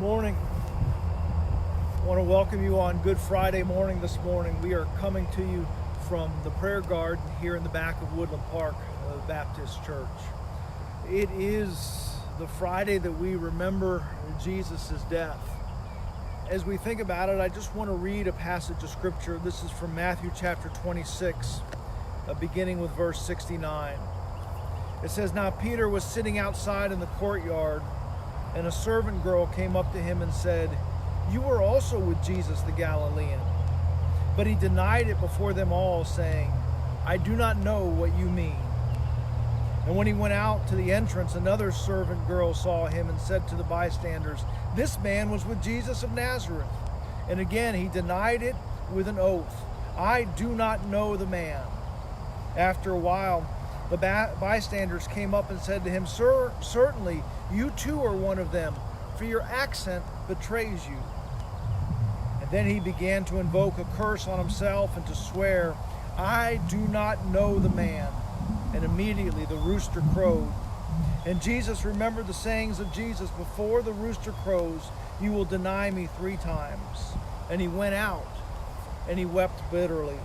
morning. I want to welcome you on Good Friday morning this morning. We are coming to you from the prayer garden here in the back of Woodland Park Baptist Church. It is the Friday that we remember Jesus' death. As we think about it, I just want to read a passage of scripture. This is from Matthew chapter 26, beginning with verse 69. It says, "Now Peter was sitting outside in the courtyard, and a servant girl came up to him and said, 'You were also with Jesus the Galilean.' But he denied it before them all, saying, 'I do not know what you mean.' And when he went out to the entrance, another servant girl saw him and said to the bystanders, 'This man was with Jesus of Nazareth.' And again he denied it with an oath, 'I do not know the man.' After a while, the bystanders came up and said to him, 'Sir, certainly you too are one of them, for your accent betrays you.' And then he began to invoke a curse on himself and to swear, 'I do not know the man.' And immediately the rooster crowed. And Jesus remembered the sayings of Jesus, 'Before the rooster crows, you will deny me 3 times.' And he went out and he wept bitterly.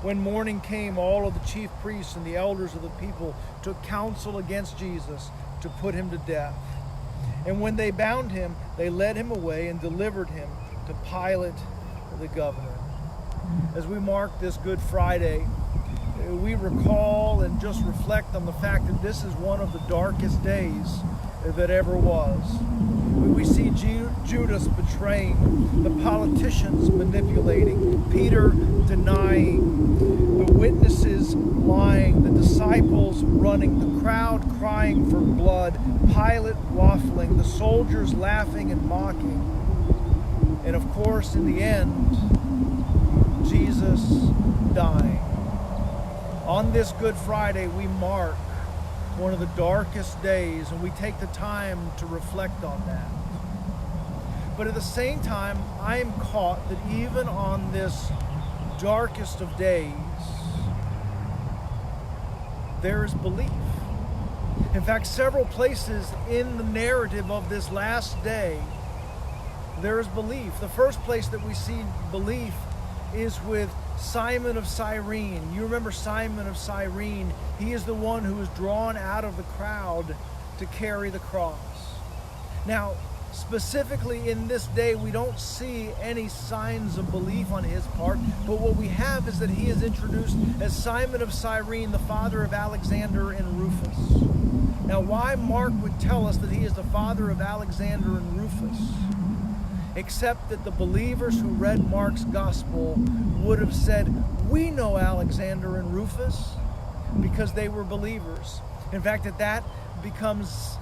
When morning came, all of the chief priests and the elders of the people took counsel against Jesus to put him to death. And when they bound him, they led him away and delivered him to Pilate the governor." As we mark this Good Friday, we recall and just reflect on the fact that this is one of the darkest days that ever was. We see Judas betraying, the politicians manipulating, Peter denying, the witnesses lying, the disciples running, the crowd crying for blood, Pilate waffling, the soldiers laughing and mocking. And of course, in the end, Jesus dying. On this Good Friday, we mark one of the darkest days, and we take the time to reflect on that. But at the same time, I am caught that even on this darkest of days, there is belief. In fact, several places in the narrative of this last day, there is belief. The first place that we see belief is with Simon of Cyrene. You remember Simon of Cyrene. He is the one who is drawn out of the crowd to carry the cross. Now, specifically in this day, we don't see any signs of belief on his part, but what we have is that he is introduced as Simon of Cyrene, the father of Alexander and Rufus. Now, why Mark would tell us that he is the father of Alexander and Rufus, except that the believers who read Mark's gospel would have said, "We know Alexander and Rufus," because they were believers. In fact, that becomes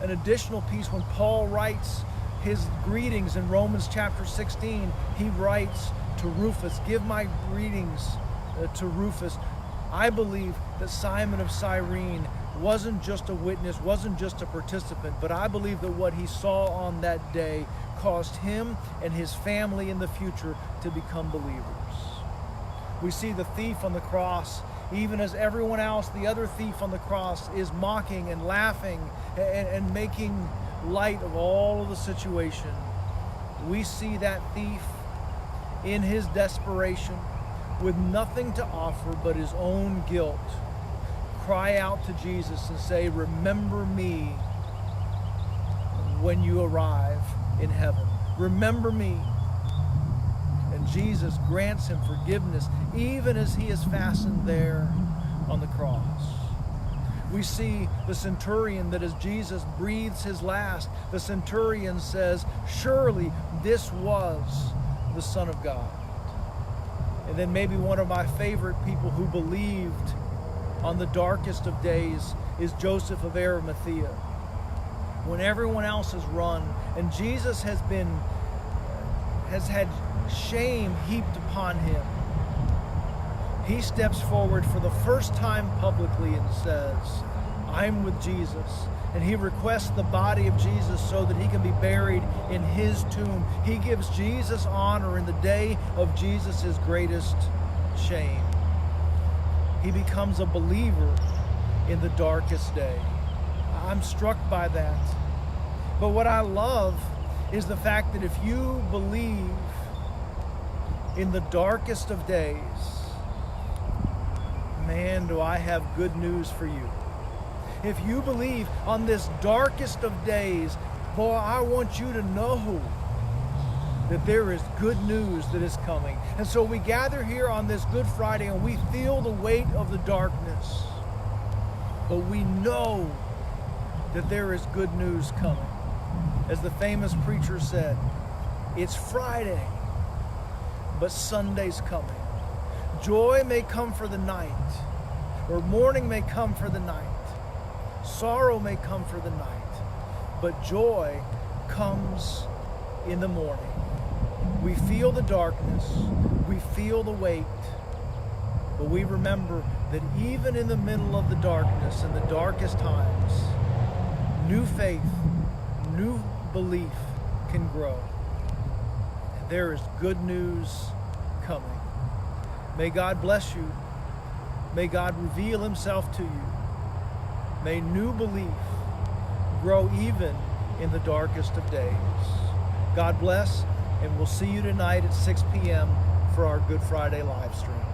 an additional piece when Paul writes his greetings in Romans chapter 16. He writes to Rufus, "Give my greetings to Rufus." I believe that Simon of Cyrene wasn't just a witness, wasn't just a participant, but I believe that what he saw on that day caused him and his family in the future to become believers. We see the thief on the cross, even as everyone else, the other thief on the cross is mocking and laughing and making light of all of the situation. We see that thief in his desperation, with nothing to offer but his own guilt, cry out to Jesus and say, "Remember me when you arrive in heaven. Remember me." And Jesus grants him forgiveness, even as he is fastened there on the cross. We see the centurion that as Jesus breathes his last, the centurion says, "Surely this was the Son of God." And then maybe one of my favorite people who believed on the darkest of days is Joseph of Arimathea. When everyone else has run and Jesus has had shame heaped upon him, he steps forward for the first time publicly and says, "I'm with Jesus." And he requests the body of Jesus so that he can be buried in his tomb. He gives Jesus honor in the day of Jesus' greatest shame. He becomes a believer in the darkest day. I'm struck by that. But what I love is the fact that if you believe in the darkest of days, man, do I have good news for you. If you believe on this darkest of days, boy, I want you to know that there is good news that is coming. And so we gather here on this Good Friday and we feel the weight of the darkness. But we know that there is good news coming. As the famous preacher said, it's Friday, but Sunday's coming. Joy may come for the night, or morning may come for the night. Sorrow may come for the night, but joy comes in the morning. We feel the darkness, we feel the weight, but we remember that even in the middle of the darkness, in the darkest times, new faith, new belief can grow. And there is good news coming. May God bless you. May God reveal himself to you. May new belief grow even in the darkest of days. God bless, and we'll see you tonight at 6 p.m. for our Good Friday live stream.